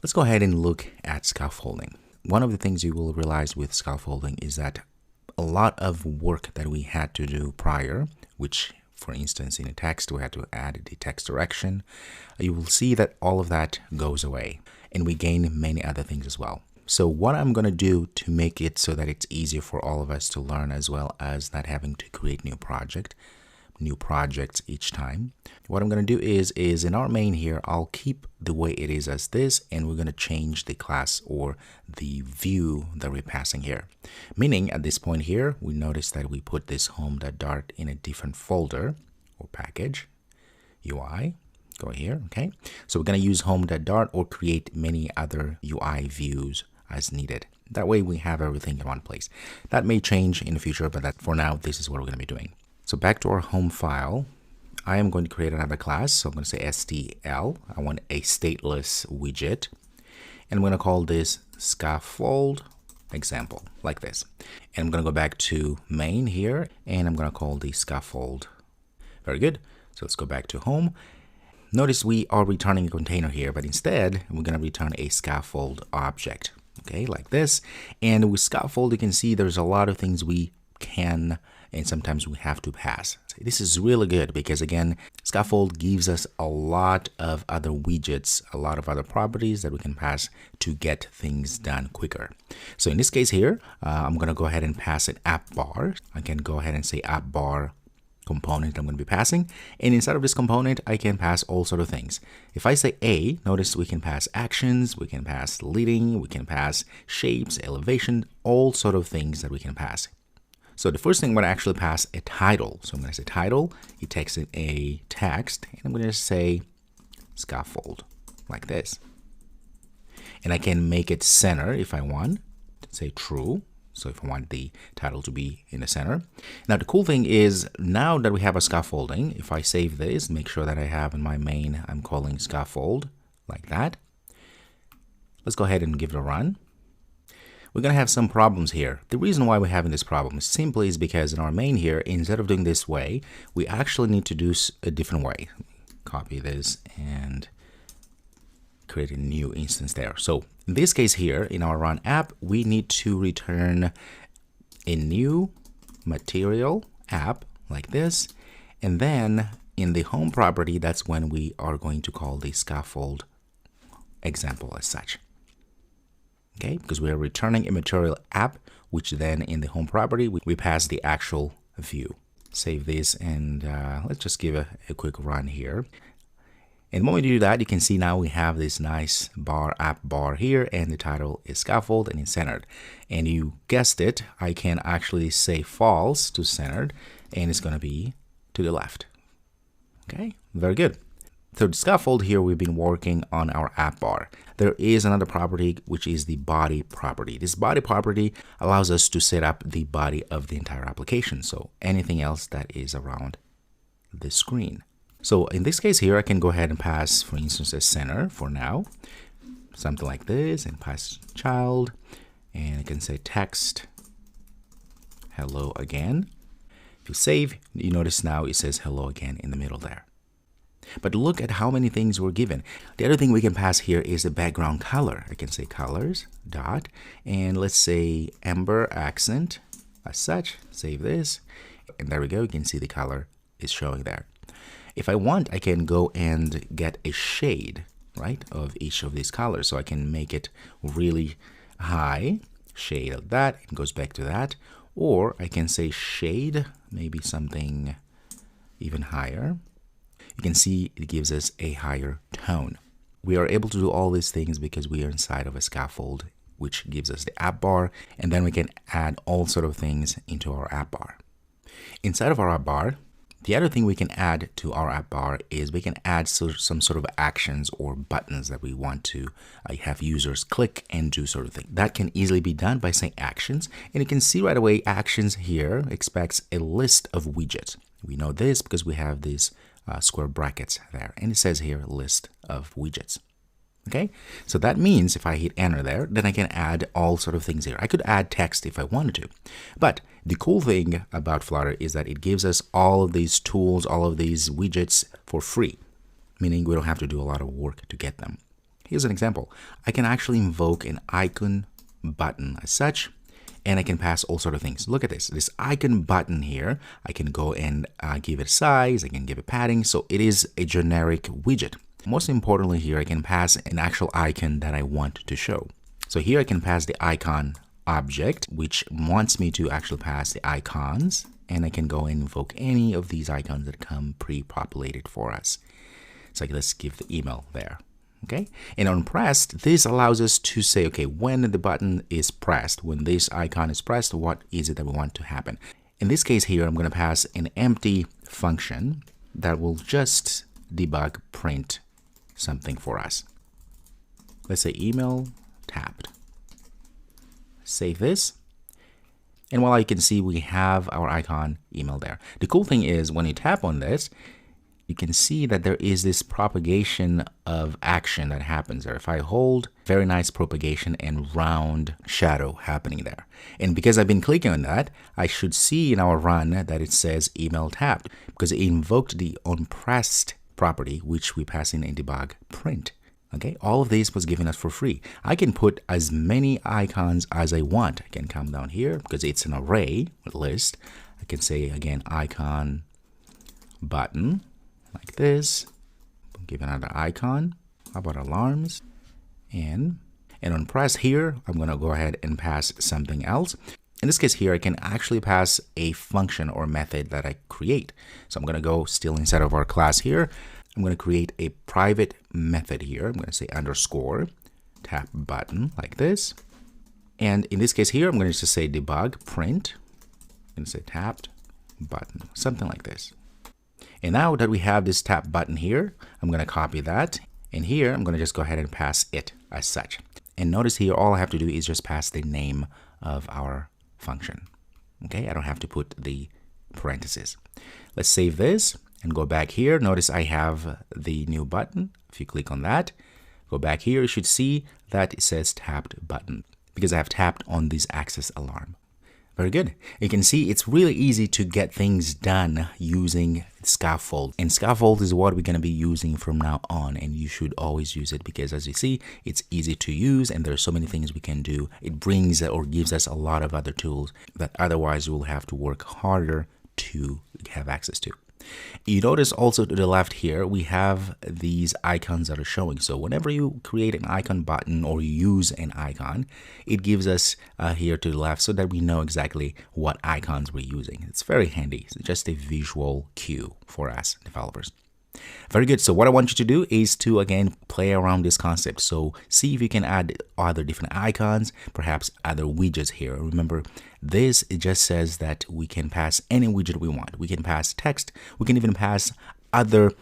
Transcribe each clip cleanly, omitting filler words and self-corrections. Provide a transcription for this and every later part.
Let's go ahead and look at scaffolding. One of the things you will realize with scaffolding is that a lot of work that we had to do prior, which for instance in a text we had to add the text direction, you will see that all of that goes away and we gain many other things as well. So what I'm going to do to make it so that it's easier for all of us to learn as well as not having to create new projects each time. What I'm going to do is in our main here, I'll keep the way it is as this, and we're going to change the class or the view that we're passing here. Meaning at this point here, we notice that we put this home.dart in a different folder or package, UI. Go here, okay? So we're going to use home.dart or create many other UI views as needed. That way we have everything in one place. That may change in the future, but for now, this is what we're going to be doing. So back to our home file, I am going to create another class. So I'm going to say STL. I want a stateless widget. And I'm going to call this Scaffold example, like this. And I'm going to go back to main here, and I'm going to call the Scaffold. Very good. So let's go back to home. Notice we are returning a container here, but instead we're going to return a scaffold object, okay, like this. And with scaffold, you can see there's a lot of things we can and sometimes we have to pass. This is really good because again, scaffold gives us a lot of other widgets, a lot of other properties that we can pass to get things done quicker. So in this case here, I'm going to go ahead and pass an app bar. I can go ahead and say app bar component I'm going to be passing, and inside of this component I can pass all sort of things. If I say A, notice we can pass actions, we can pass leading, we can pass shapes, elevation, all sort of things that we can pass. So the first thing I'm going to actually pass a title. So I'm going to say title, it takes in a text, and I'm going to say scaffold like this. And I can make it center if I want, say true. So if I want the title to be in the center. Now the cool thing is now that we have a scaffolding, if I save this, make sure that I have in my main, I'm calling scaffold like that. Let's go ahead and give it a run. We're going to have some problems here. The reason why we're having this problem simply is because in our main here, instead of doing this way, we actually need to do a different way. Copy this and create a new instance there. So in this case here, in our run app, we need to return a new material app like this. And then in the home property, that's when we are going to call the scaffold example as such. Okay, because we are returning a material app, which then in the home property, we pass the actual view. Save this and let's just give a quick run here. And when we do that, you can see now we have this nice app bar here, and the title is scaffold and it's centered. And you guessed it, I can actually say false to centered, and it's going to be to the left. Okay, very good. So the scaffold here, we've been working on our app bar. There is another property, which is the body property. This body property allows us to set up the body of the entire application. So anything else that is around the screen. So in this case here, I can go ahead and pass, for instance, a center for now, something like this, and pass child, and I can say text, hello again. If you save, you notice now it says hello again in the middle there. But look at how many things we're given. The other thing we can pass here is the background color. I can say colors, dot, and let's say amber accent as such. Save this, and there we go. You can see the color is showing there. If I want, I can go and get a shade, right, of each of these colors. So I can make it really high, shade of that, it goes back to that. Or I can say shade, maybe something even higher. You can see it gives us a higher tone. We are able to do all these things because we are inside of a scaffold, which gives us the app bar, and then we can add all sort of things into our app bar. Inside of our app bar, the other thing we can add to our app bar is we can add some sort of actions or buttons that we want to have users click and do sort of thing. That can easily be done by saying actions, and you can see right away actions here expects a list of widgets. We know this because we have these square brackets there, and it says here list of widgets. Okay, so that means if I hit enter there, then I can add all sort of things here. I could add text if I wanted to, but the cool thing about Flutter is that it gives us all of these tools, all of these widgets for free, meaning we don't have to do a lot of work to get them. Here's an example. I can actually invoke an icon button as such, and I can pass all sort of things. Look at this icon button here. I can go and give it size, I can give it padding, so it is a generic widget. Most importantly here, I can pass an actual icon that I want to show. So here I can pass the icon object, which wants me to actually pass the icons, and I can go and invoke any of these icons that come pre-populated for us. So let's give the email there. Okay, and on pressed, this allows us to say, okay, when the button is pressed, when this icon is pressed, what is it that we want to happen? In this case here, I'm going to pass an empty function that will just debug print something for us. Let's say email tapped. Save this. And while you can see, we have our icon email there. The cool thing is when you tap on this, you can see that there is this propagation of action that happens there. If I hold, very nice propagation and round shadow happening there. And because I've been clicking on that, I should see in our run that it says email tapped because it invoked the onPressed property, which we pass in debug print. Okay, all of this was given us for free. I can put as many icons as I want. I can come down here because it's an array list. I can say again, icon button. Like this, give another icon. How about alarms? And on press here, I'm going to go ahead and pass something else. In this case here, I can actually pass a function or method that I create. So I'm going to go still inside of our class here. I'm going to create a private method here. I'm going to say underscore tap button like this. And in this case here, I'm going to just say debug print. I'm going to say tapped button, something like this. And now that we have this tap button here, I'm going to copy that. And here, I'm going to just go ahead and pass it as such. And notice here, all I have to do is just pass the name of our function. Okay, I don't have to put the parentheses. Let's save this and go back here. Notice I have the new button. If you click on that, go back here, you should see that it says tapped button because I have tapped on this access alarm. Very good. You can see it's really easy to get things done using Scaffold. And Scaffold is what we're going to be using from now on. And you should always use it because as you see, it's easy to use and there are so many things we can do. It brings or gives us a lot of other tools that otherwise we'll have to work harder to have access to. You notice also to the left here, we have these icons that are showing. So whenever you create an icon button or you use an icon, it gives us here to the left so that we know exactly what icons we're using. It's very handy. It's just a visual cue for us developers. Very good. So what I want you to do is to, again, play around this concept. So see if you can add other different icons, perhaps other widgets here. Remember, this, it just says that we can pass any widget we want. We can pass text. We can even pass other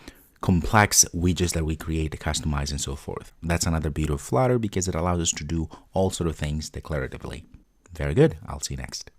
complex widgets that we create, customize, and so forth. That's another beauty of Flutter because it allows us to do all sort of things declaratively. Very good. I'll see you next.